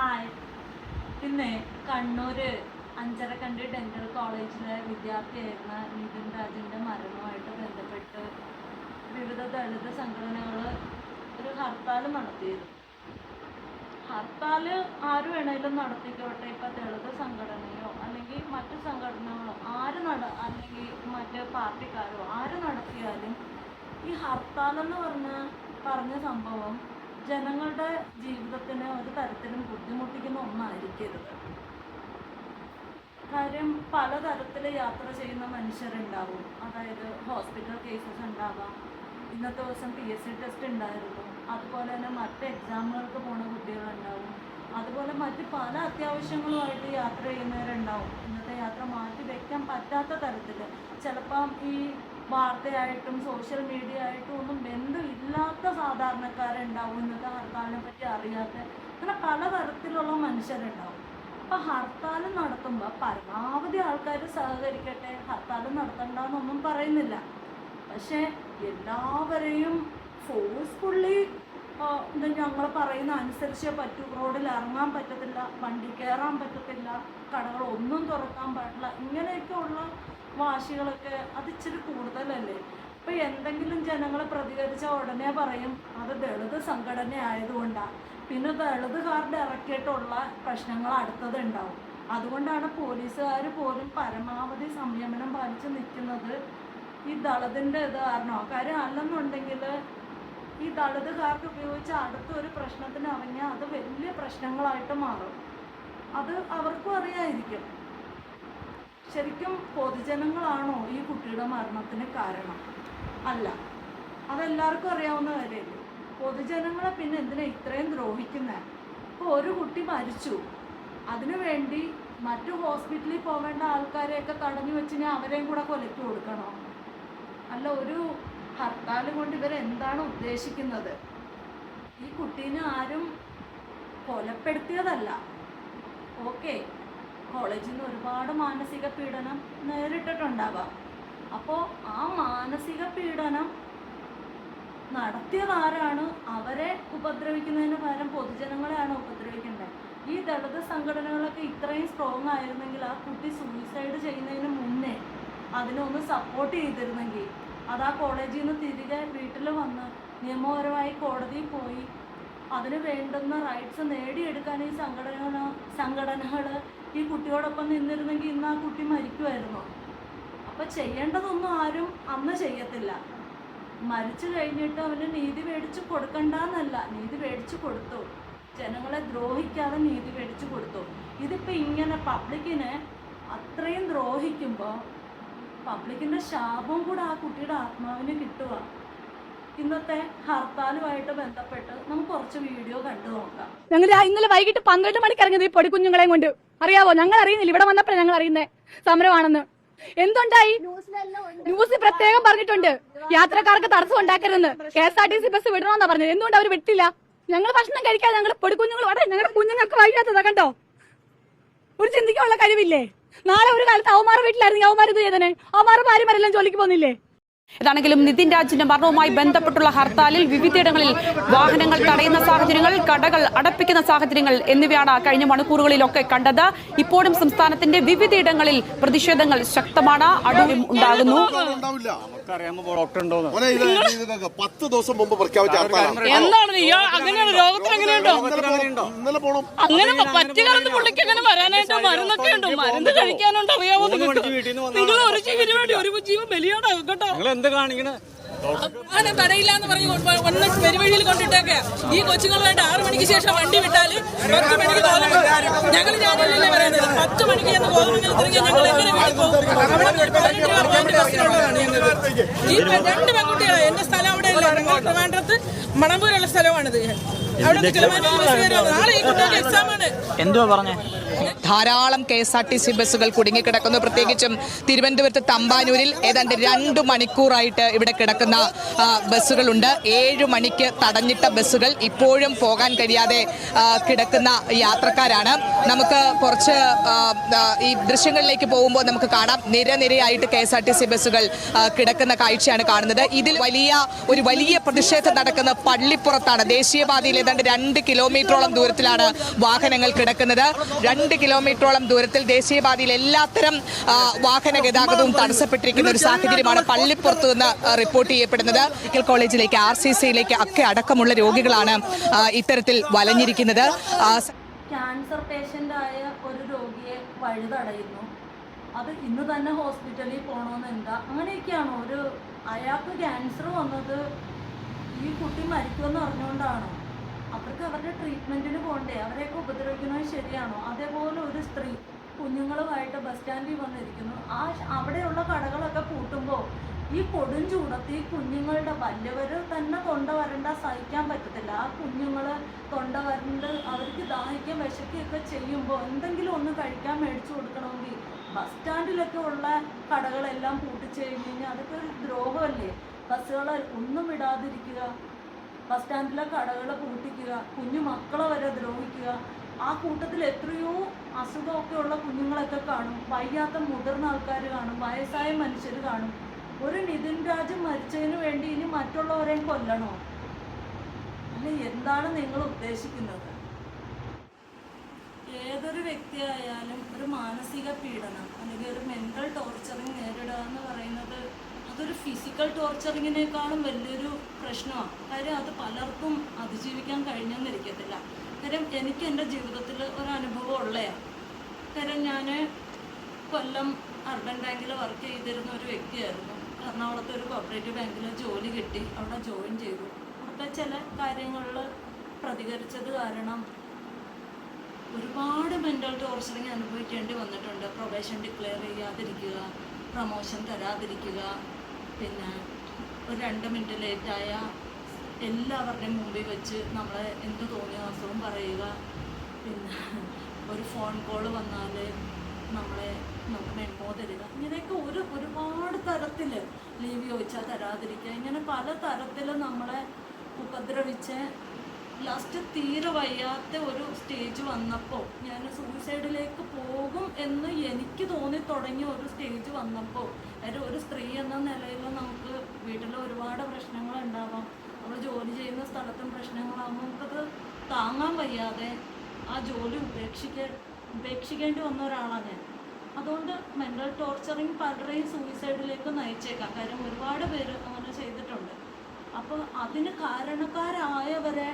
Hi. പിന്നെ Kannur Anjarakandy dental കോളേജിലെ വിദ്യാർത്ഥിയായിരുന്ന നിതിൻ രാജിൻ്റെ മരണവുമായിട്ട് ബന്ധപ്പെട്ട് വിവിധ ദളിത് സംഘടനകൾ ഒരു ഹർത്താൽ നടത്തിയിരുന്നു. ഹർത്താൽ ആര് വേണേലും നടത്തിക്കോട്ടെ. ഇപ്പം ദളിത് സംഘടനയോ അല്ലെങ്കിൽ മറ്റു സംഘടനകളോ അല്ലെങ്കിൽ മറ്റ് പാർട്ടിക്കാരോ ആര് നടത്തിയാലും ഈ ഹർത്താലെന്ന് പറഞ്ഞ സംഭവം ജനങ്ങളുടെ ജീവിതത്തിന് ഒരു തരത്തിലും ബുദ്ധിമുട്ടിക്കുന്ന ഒന്നായിരിക്കരുത്. കാര്യം പലതരത്തിൽ യാത്ര ചെയ്യുന്ന മനുഷ്യരുണ്ടാവും. അതായത് ഹോസ്പിറ്റൽ കേസസ് ഉണ്ടാവാം, ഇന്നത്തെ ദിവസം PSC ടെസ്റ്റ് ഉണ്ടായിരുന്നു, അതുപോലെ തന്നെ മറ്റ് എക്സാമുകൾക്ക് പോണ കുട്ടികളുണ്ടാവും, അതുപോലെ മറ്റ് പല അത്യാവശ്യങ്ങളുമായിട്ട് യാത്ര ചെയ്യുന്നവരുണ്ടാവും. ഇന്നത്തെ യാത്ര മാറ്റി വയ്ക്കാൻ പറ്റാത്ത തരത്തിൽ ചിലപ്പം ഈ വാർത്തയായിട്ടും സോഷ്യൽ മീഡിയ ആയിട്ടും ഒന്നും ബന്ധമില്ലാത്ത സാധാരണക്കാരുണ്ടാവും, ഇന്നത്തെ ഹർത്താലിനെ പറ്റി അറിയാത്ത, അങ്ങനെ പലതരത്തിലുള്ള മനുഷ്യരുണ്ടാവും. അപ്പം ഹർത്താൽ നടത്തുമ്പോൾ പരമാവധി ആൾക്കാർ സഹകരിക്കട്ടെ, ഹർത്താൽ നടത്തണ്ടെന്നൊന്നും പറയുന്നില്ല. പക്ഷേ എല്ലാവരെയും ഫോഴ്സ്ഫുള്ളി ഞങ്ങൾ പറയുന്ന അനുസരിച്ചേ പറ്റൂ, റോഡിൽ ഇറങ്ങാൻ പറ്റത്തില്ല, വണ്ടി കയറാൻ പറ്റത്തില്ല, കടകളൊന്നും തുറക്കാൻ പാടില്ല, ഇങ്ങനെയൊക്കെ ഉള്ള വാശികളൊക്കെ അത് ഇച്ചിരി കൂടുതലല്ലേ. ഇപ്പം എന്തെങ്കിലും ജനങ്ങൾ പ്രതികരിച്ചാൽ ഉടനെ പറയും അത് ദളിത് സംഘടന ആയതുകൊണ്ടാണ്. പിന്നെ ദളിതുകാരുടെ ഇറക്കിയിട്ടുള്ള പ്രശ്നങ്ങൾ അടുത്തതുണ്ടാവും. അതുകൊണ്ടാണ് പോലീസുകാർ പോലും പരമാവധി സംയമനം പാലിച്ച് നിൽക്കുന്നത്. ഈ ദളിതിൻ്റെ ഇത് കാരണമാണ്. കാര്യം അല്ലെന്നുണ്ടെങ്കിൽ ഈ ദളിതുകാർക്ക് ഉപയോഗിച്ച അടുത്തൊരു പ്രശ്നത്തിന് ഇറങ്ങിയാൽ അത് വലിയ പ്രശ്നങ്ങളായിട്ട് മാറും. അത് അവർക്കും അറിയാതിരിക്കും. ശരിക്കും പൊതുജനങ്ങളാണോ ഈ കുട്ടിയുടെ മരണത്തിന് കാരണം? അല്ല, അതെല്ലാവർക്കും അറിയാവുന്ന കാര്യമല്ലേ. പൊതുജനങ്ങളെ പിന്നെ എന്തിനാ ഇത്രയും ദ്രോഹിക്കുന്നത്? ഇപ്പോൾ ഒരു കുട്ടി മരിച്ചു, അതിനു വേണ്ടി മറ്റു ഹോസ്പിറ്റലിൽ പോകേണ്ട ആൾക്കാരെയൊക്കെ തടഞ്ഞു വെച്ച് അവരെയും കൂടെ കൊലയ്ക്ക് കൊടുക്കണോ? അല്ല, ഒരു ഹർത്താൽ കൊണ്ട് ഇവരെന്താണ് ഉദ്ദേശിക്കുന്നത്? ഈ കുട്ടീനെ ആരും കൊലപ്പെടുത്തിയതല്ല. ഓക്കെ, കോളേജിൽ നിന്ന് ഒരുപാട് മാനസിക പീഡനം നേരിട്ടിട്ടുണ്ടാവാം. അപ്പോൾ ആ മാനസിക പീഡനം നടത്തിയതാരാണ്? അവരെ ഉപദ്രവിക്കുന്നതിന് പകരം പൊതുജനങ്ങളെയാണ് ഉപദ്രവിക്കേണ്ടത്. ഈ ദളിത് സംഘടനകളൊക്കെ ഇത്രയും സ്ട്രോങ് ആയിരുന്നെങ്കിൽ ആ കുട്ടി സൂയിസൈഡ് ചെയ്യുന്നതിന് മുന്നേ അതിനൊന്ന് സപ്പോർട്ട് ചെയ്തിരുന്നെങ്കിൽ അത് ആ കോളേജിൽ നിന്ന് തിരികെ വീട്ടിൽ വന്ന് നിയമപരമായി കോടതിയിൽ പോയി അതിന് വേണ്ടുന്ന റൈറ്റ്സ് നേടിയെടുക്കാൻ ഈ സംഘടനകൾ ഈ കുട്ടിയോടൊപ്പം നിന്നിരുന്നെങ്കിൽ ഇന്ന് ആ കുട്ടി മരിക്കുമായിരുന്നു. അപ്പം ചെയ്യേണ്ടതൊന്നും ആരും അന്ന് ചെയ്യത്തില്ല. മരിച്ചു കഴിഞ്ഞിട്ട് അവന് നീതി മേടിച്ച് കൊടുക്കണ്ടെന്നല്ല, നീതി മേടിച്ച് കൊടുത്തു. ജനങ്ങളെ ദ്രോഹിക്കാതെ നീതി മേടിച്ച് കൊടുത്തു. ഇതിപ്പോൾ ഇങ്ങനെ പബ്ലിക്കിനെ അത്രയും ദ്രോഹിക്കുമ്പോൾ പബ്ലിക്കിൻ്റെ ശാപം കൂടെ ആ കുട്ടിയുടെ ആത്മാവിന് കിട്ടുക. ഇന്നത്തെ ഹർത്താലുമായിട്ട് ബന്ധപ്പെട്ട് നമുക്ക് കുറച്ച് വീഡിയോ കണ്ടു നോക്കാം. ഞങ്ങൾ ഇന്നലെ വൈകിട്ട് 12 മണിക്ക് ഇറങ്ങിയത് ഈ പൊടിക്കുഞ്ഞുങ്ങളെയും കൊണ്ട്. അറിയാവോ? ഞങ്ങൾ അറിയുന്നില്ല, ഇവിടെ വന്നപ്പോഴാണ് ഞങ്ങൾ അറിയുന്നത് സമരമാണെന്ന്. എന്തുണ്ടായി? ന്യൂസ് പ്രത്യേകം പറഞ്ഞിട്ടുണ്ട് യാത്രക്കാർക്ക് തടസ്സം ഉണ്ടാക്കരുതെന്ന്. KSRTC ബസ് വിടണമെന്നാ പറഞ്ഞത്. എന്തുകൊണ്ട് അവർ വിട്ടില്ല? ഞങ്ങൾ ഭക്ഷണം കഴിക്കാതെ ഞങ്ങൾ പൊടിക്കുഞ്ഞുങ്ങൾ ഞങ്ങളുടെ കുഞ്ഞുങ്ങൾക്ക് വൈകാത്തതാ. കണ്ടോ? ഒരു ചിന്തിക്കാനുള്ള കഴിവില്ലേ? നാളെ ഒരു കാലത്ത് അവന്മാർ വീട്ടിലായിരുന്നു, അവന്മാർ ഇത് ചെയ്തനെ. അവന്മാരുടെ ഭാര്യമാരെല്ലാം ജോലിക്ക് പോകുന്നില്ലേ? ഇതാണെങ്കിലും നിതിൻ രാജിന്റെ മരണവുമായി ബന്ധപ്പെട്ടുള്ള ഹർത്താലിൽ വിവിധയിടങ്ങളിൽ വാഹനങ്ങൾ തടയുന്ന സാഹചര്യങ്ങൾ, കടകൾ അടപ്പിക്കുന്ന സാഹചര്യങ്ങൾ എന്നിവയാണ് കഴിഞ്ഞ മണിക്കൂറുകളിലൊക്കെ കണ്ടത്. ഇപ്പോഴും സംസ്ഥാനത്തിന്റെ വിവിധയിടങ്ങളിൽ പ്രതിഷേധങ്ങൾ ശക്തമാണ്. അടൂരും ഉണ്ടാകുന്നു. 10 ദിവസം മുമ്പ് പ്രഖ്യാപിച്ച മരുന്ന് കഴിക്കാനുണ്ടോ? അറിയാമോ? നിങ്ങൾ ഒരു ജീവൻ ബലിയാടാകും കേട്ടോ. തടയില്ലാന്ന് പറഞ്ഞ് ഒന്ന് പെരുവഴിയിൽ കൊണ്ടിട്ടൊക്കെ ഈ കൊച്ചുങ്ങളായിട്ട് 6 മണിക്ക് ശേഷം വണ്ടി വിട്ടാല് 10 മണിക്ക് ഞങ്ങൾ ഞാനല്ലേ പറയുന്നത്. 10 മണിക്ക് എന്ന് കോതമംഗലത്ത് ഇറങ്ങിയാൽ ഞങ്ങൾ എങ്ങനെ വീട്ടിൽ പോകും? ഈ 2 പെൺകുട്ടികളെ എന്റെ സ്ഥലം അവിടെ ട്രിവാൻഡ്രത്ത് മണമ്പൂരുള്ള സ്ഥലമാണിത്. അവിടെ നാളെ ഈ കുട്ടികൾക്ക് എക്സാമാണ്. എന്തോ പറഞ്ഞേ ധാരാളം KSRTC ബസ്സുകൾ കുടുങ്ങിക്കിടക്കുന്നു. പ്രത്യേകിച്ചും തിരുവനന്തപുരത്ത് തമ്പാനൂരിൽ ഏതാണ്ട് 2 മണിക്കൂറായിട്ട് ഇവിടെ കിടക്കുന്ന ബസ്സുകളുണ്ട്. 7 മണിക്ക് തടഞ്ഞിട്ട ബസ്സുകൾ ഇപ്പോഴും പോകാൻ കഴിയാതെ കിടക്കുന്ന യാത്രക്കാരാണ്. നമുക്ക് കുറച്ച് ഈ ദൃശ്യങ്ങളിലേക്ക് പോകുമ്പോൾ നമുക്ക് കാണാം, നിരനിരയായിട്ട് KSRTC ബസ്സുകൾ കിടക്കുന്ന കാഴ്ചയാണ് കാണുന്നത്. ഇതിൽ വലിയ പ്രതിഷേധം നടക്കുന്ന പള്ളിപ്പുറത്താണ്. ദേശീയപാതയിൽ ഏതാണ്ട് 2 കിലോമീറ്ററോളം ദൂരത്തിലാണ് വാഹനങ്ങൾ കിടക്കുന്നത്. 2 കിലോമീറ്ററോളം ദൂരത്തിൽ ദേശീയപാതയിൽ എല്ലാത്തരം വാഹന ഗതാഗതവും തടസ്സപ്പെട്ടിരിക്കുന്ന ഒരു സാഹചര്യമാണ് പള്ളിപ്പുറത്ത് നിന്ന് റിപ്പോർട്ട് ചെയ്യപ്പെടുന്നത്. മെഡിക്കൽ കോളേജിലേക്ക്, RCCയിലേക്ക് ഒക്കെ അടക്കമുള്ള രോഗികളാണ് ഇത്തരത്തിൽ വലഞ്ഞിരിക്കുന്നത്. ക്യാൻസർ പേഷ്യൻ്റായ ഒരു രോഗിയെ വഴിതടയുന്നു. അത് ഇന്ന് തന്നെ ഹോസ്പിറ്റലിൽ പോകണമെന്ന് എന്താ അങ്ങനെയൊക്കെയാണോ? അയാൾക്ക് ക്യാൻസർ വന്നത് ഈ കുട്ടി മരിക്കുമെന്ന് അറിഞ്ഞുകൊണ്ടാണോ? അവർക്ക് അവരുടെ ട്രീറ്റ്മെൻറ്റിന് പോകണ്ടേ? അവരെയൊക്കെ ഉപദ്രവിക്കുന്നത് ശരിയാണോ? അതേപോലെ ഒരു സ്ത്രീ കുഞ്ഞുങ്ങളുമായിട്ട് ബസ് സ്റ്റാൻഡിൽ വന്നിരിക്കുന്നു. അവിടെയുള്ള കടകളൊക്കെ പൂട്ടുമ്പോൾ ഈ കൊടും ചൂടത്ത് ഈ കുഞ്ഞുങ്ങളുടെ വലിയവർ തന്നെ തൊണ്ട വരണ്ട സഹിക്കാൻ പറ്റത്തില്ല. ആ കുഞ്ഞുങ്ങൾ തൊണ്ട വരണ്ട് അവർക്ക് ദാഹിക്കാൻ വിശക്കുകയൊക്കെ ചെയ്യുമ്പോൾ എന്തെങ്കിലും ഒന്ന് കഴിക്കാൻ മേടിച്ചു കൊടുക്കണമെങ്കിൽ ബസ് സ്റ്റാൻഡിലൊക്കെ ഉള്ള കടകളെല്ലാം പൂട്ടിച്ചു കഴിഞ്ഞ് കഴിഞ്ഞാൽ അതൊക്കെ ഒരു ദ്രോഹമല്ലേ? ബസ്സുകളെ ഒന്നും വിടാതിരിക്കുക, ബസ് സ്റ്റാൻഡിലെ കടകൾ പൂട്ടിക്കുക, കുഞ്ഞു മക്കളെ വരെ ദ്രോഹിക്കുക. ആ കൂട്ടത്തിൽ എത്രയോ അസുഖമൊക്കെ ഉള്ള കുഞ്ഞുങ്ങളൊക്കെ കാണും, വയ്യാത്ത മുതിർന്ന ആൾക്കാർ കാണും, വയസ്സായ മനുഷ്യർ കാണും. ഒരു നിതിൻ രാജ് മരിച്ചതിന് വേണ്ടി ഇനി മറ്റുള്ളവരെയും കൊല്ലണോ? അല്ലെ, എന്താണ് നിങ്ങൾ ഉദ്ദേശിക്കുന്നത്? ഏതൊരു വ്യക്തിയായാലും ഒരു മാനസിക പീഡനം അല്ലെങ്കിൽ ഒരു മെൻ്റൽ ടോർച്ചറിങ് നേരിടുക എന്ന് പറയുന്നത് അതൊരു ഫിസിക്കൽ ടോർച്ചറിങ്ങിനേക്കാളും വലിയൊരു പ്രശ്നമാണ്. കാര്യം അത് പലർക്കും അതിജീവിക്കാൻ കഴിഞ്ഞെന്നിരിക്കത്തില്ല. കാര്യം എനിക്ക് എൻ്റെ ജീവിതത്തിൽ ഒരു അനുഭവം ഉള്ളതാണ്. കാര്യം ഞാൻ കൊല്ലം അർബൻ ബാങ്കിൽ വർക്ക് ചെയ്തിരുന്ന ഒരു വ്യക്തിയായിരുന്നു. എറണാകുളത്തെ ഒരു കോപ്പറേറ്റീവ് ബാങ്കിൽ ജോലി കിട്ടി, അവിടെ ജോയിൻ ചെയ്തു. അവിടുത്തെ ചില കാര്യങ്ങളിൽ പ്രതികരിച്ചത് കാരണം ഒരുപാട് മെൻ്റൽ ടോർച്ചറിങ് അനുഭവിക്കേണ്ടി വന്നിട്ടുണ്ട്. പ്രൊബേഷൻ ഡിക്ലെയർ ചെയ്യാതിരിക്കുക, പ്രമോഷൻ തരാതിരിക്കുക, പിന്നെ ഒരു 2 മിനിറ്റ് ലേറ്റായ എല്ലാവരുടെയും മുമ്പിൽ വെച്ച് നമ്മളെ എന്ത് തോന്നിയ അസുഖം പറയുക, പിന്നെ ഒരു ഫോൺ കോൾ വന്നാൽ നമുക്ക് മെമ്മോ തരിക, ഇങ്ങനെയൊക്കെ ഒരുപാട് തരത്തിൽ ലീവ് ചോദിച്ചാൽ തരാതിരിക്കുക, ഇങ്ങനെ പല തരത്തിൽ നമ്മളെ ഉപദ്രവിച്ച് ലാസ്റ്റ് തീരെ വയ്യാത്ത ഒരു സ്റ്റേജ് വന്നപ്പോൾ ഞാൻ സൂയിസൈഡിലേക്ക് പോകും എന്ന് എനിക്ക് തോന്നി തുടങ്ങിയ ഒരു സ്റ്റേജ് വന്നപ്പോൾ, അതായത് ഒരു സ്ത്രീ എന്ന നിലയിൽ നമുക്ക് വീട്ടിൽ ഒരുപാട് പ്രശ്നങ്ങളുണ്ടാവാം, നമ്മൾ ജോലി ചെയ്യുന്ന സ്ഥലത്തും പ്രശ്നങ്ങളാകുമ്പോൾ നമുക്കത് താങ്ങാൻ വയ്യാതെ ആ ജോലി ഉപേക്ഷിക്കേണ്ടി വന്ന ഒരാളാണ് ഞാൻ. അതുകൊണ്ട് മെൻ്റൽ ടോർച്ചറിങ് പലരെയും സൂയിസൈഡിലേക്ക് നയിച്ചേക്കാം. കാര്യം ഒരുപാട് പേര് അങ്ങനെ ചെയ്തിട്ടുണ്ട്. അപ്പോൾ അതിന് കാരണക്കാരായവരെ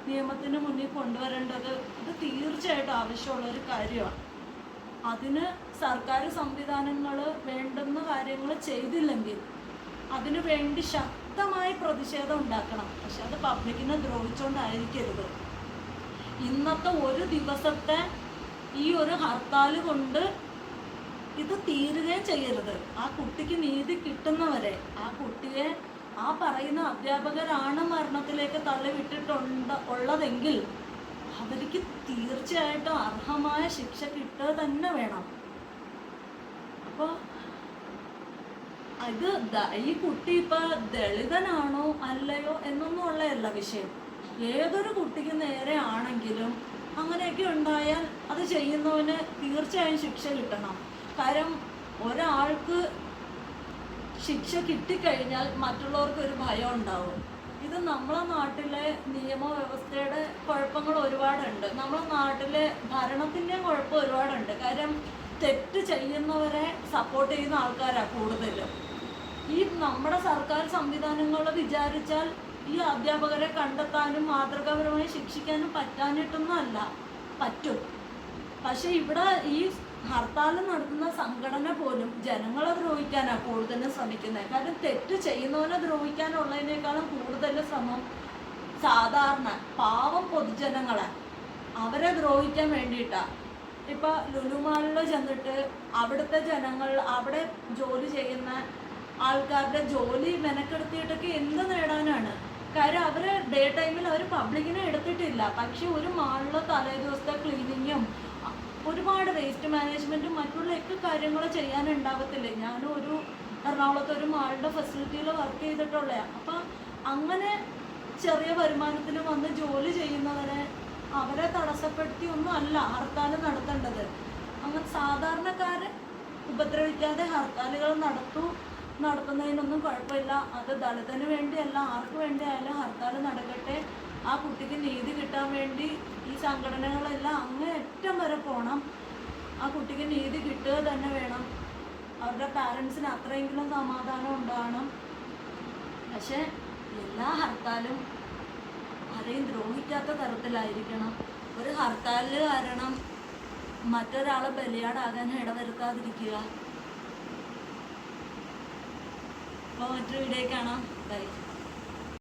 നിയമത്തിന് മുന്നിൽ കൊണ്ടുവരേണ്ടത് ഇത് തീർച്ചയായിട്ടും ആവശ്യമുള്ളൊരു കാര്യമാണ്. അതിന് സർക്കാർ സംവിധാനങ്ങൾ വേണ്ടുന്ന കാര്യങ്ങൾ ചെയ്തില്ലെങ്കിൽ അതിനു വേണ്ടി ശക്തമായി പ്രതിഷേധം ഉണ്ടാക്കണം. പക്ഷെ അത് പബ്ലിക്കിനെ ദ്രോഹിച്ചുകൊണ്ടായിരിക്കരുത്. ഇന്നത്തെ ഒരു ദിവസത്തെ ഈ ഒരു ഹർത്താൽ കൊണ്ട് ഇത് തീരുകയും ചെയ്യരുത്. ആ കുട്ടിക്ക് നീതി കിട്ടുന്നവരെ, ആ കുട്ടിയെ ആ പറയുന്ന അധ്യാപകരാണ് മരണത്തിലേക്ക് ഉള്ളതെങ്കിൽ അവർക്ക് തീർച്ചയായിട്ടും അർഹമായ ശിക്ഷ കിട്ടുക തന്നെ വേണം. അപ്പോൾ ഇത് ഈ കുട്ടി ഇപ്പം ദളിതനാണോ അല്ലയോ എന്നൊന്നും ഉള്ളതല്ല വിഷയം. ഏതൊരു കുട്ടിക്ക് നേരെ ആണെങ്കിലും അങ്ങനെയൊക്കെ ഉണ്ടായാൽ അത് ചെയ്യുന്നവന് തീർച്ചയായും ശിക്ഷ കിട്ടണം. കാര്യം ഒരാൾക്ക് ശിക്ഷ കിട്ടിക്കഴിഞ്ഞാൽ മറ്റുള്ളവർക്കൊരു ഭയം ഉണ്ടാവും. ഇത് നമ്മളെ നാട്ടിലെ നിയമവ്യവസ്ഥയുടെ കുഴപ്പങ്ങൾ ഒരുപാടുണ്ട്, നമ്മളെ നാട്ടിലെ ഭരണത്തിൻ്റെയും കുഴപ്പം ഒരുപാടുണ്ട്. കാര്യം തെറ്റ് ചെയ്യുന്നവരെ സപ്പോർട്ട് ചെയ്യുന്ന ആൾക്കാരാണ് കൂടുതലും. ഈ നമ്മുടെ സർക്കാർ സംവിധാനങ്ങൾ വിചാരിച്ചാൽ ഈ അധ്യാപകരെ കണ്ടെത്താനും മാതൃകാപരമായി ശിക്ഷിക്കാനും പറ്റാനിട്ടൊന്നും അല്ല, പറ്റും. പക്ഷെ ഇവിടെ ഈ ഹർത്താൽ നടത്തുന്ന സംഘടന പോലും ജനങ്ങളെ ദ്രോഹിക്കാനാണ് കൂടുതലും ശ്രമിക്കുന്നത്. കാരണം തെറ്റ് ചെയ്യുന്നവനെ ദ്രോഹിക്കാനുള്ളതിനേക്കാളും കൂടുതൽ ശ്രമം സാധാരണ പാവം പൊതുജനങ്ങളെ അവരെ ദ്രോഹിക്കാൻ വേണ്ടിയിട്ടാണ്. ഇപ്പം ലുലുമാളിൽ ചെന്നിട്ട് അവിടുത്തെ ജനങ്ങൾ, അവിടെ ജോലി ചെയ്യുന്ന ആൾക്കാരുടെ ജോലി മെനക്കെടുത്തിയിട്ടൊക്കെ എന്ത് നേടാനാണ്? കാര്യം അവർ ഡേ ടൈമിൽ അവർ പബ്ലിക്കിനെ എടുത്തിട്ടില്ല. പക്ഷെ ഒരു മാളിലെ തലേ ദിവസത്തെ ക്ലീനിങ്ങും ഒരുപാട് വേസ്റ്റ് മാനേജ്മെൻറ്റും മറ്റുള്ളൊക്കെ കാര്യങ്ങൾ ചെയ്യാനുണ്ടാവത്തില്ലേ. ഞാനും ഒരു എറണാകുളത്ത് ഒരു മാളുടെ ഫെസിലിറ്റിയിൽ വർക്ക് ചെയ്തിട്ടുള്ളതാണ്. അപ്പം അങ്ങനെ ചെറിയ വരുമാനത്തിൽ വന്ന് ജോലി ചെയ്യുന്നവരെ അവരെ തടസ്സപ്പെടുത്തിയൊന്നും അല്ല ഹർത്താൽ നടത്തേണ്ടത്. അങ്ങനെ സാധാരണക്കാരെ ഉപദ്രവിക്കാതെ ഹർത്താലുകൾ നടത്തുന്നതിനൊന്നും കുഴപ്പമില്ല. അത് ദളിതന് വേണ്ടിയല്ല, ആർക്ക് വേണ്ടി ആയാലും ഹർത്താൽ നടക്കട്ടെ. ആ കുട്ടിക്ക് നീതി കിട്ടാൻ വേണ്ടി ഈ സംഘടനകളെല്ലാം അങ്ങേയറ്റം വരെ പോകണം. ആ കുട്ടിക്ക് നീതി കിട്ടുക തന്നെ വേണം. അവരുടെ പാരൻസിന് അത്രയെങ്കിലും സമാധാനം ഉണ്ടാകണം. പക്ഷെ എല്ലാ ഹർത്താലും ആരെയും ദ്രോഹിക്കാത്ത തരത്തിലായിരിക്കണം. ഒരു ഹർത്താലിൽ കാരണം മറ്റൊരാളെ ബലിയാടാകാൻ ഇടവരുത്താതിരിക്കുക. അപ്പോൾ മറ്റൊരു വീഡിയോ കാണാം. ബൈ.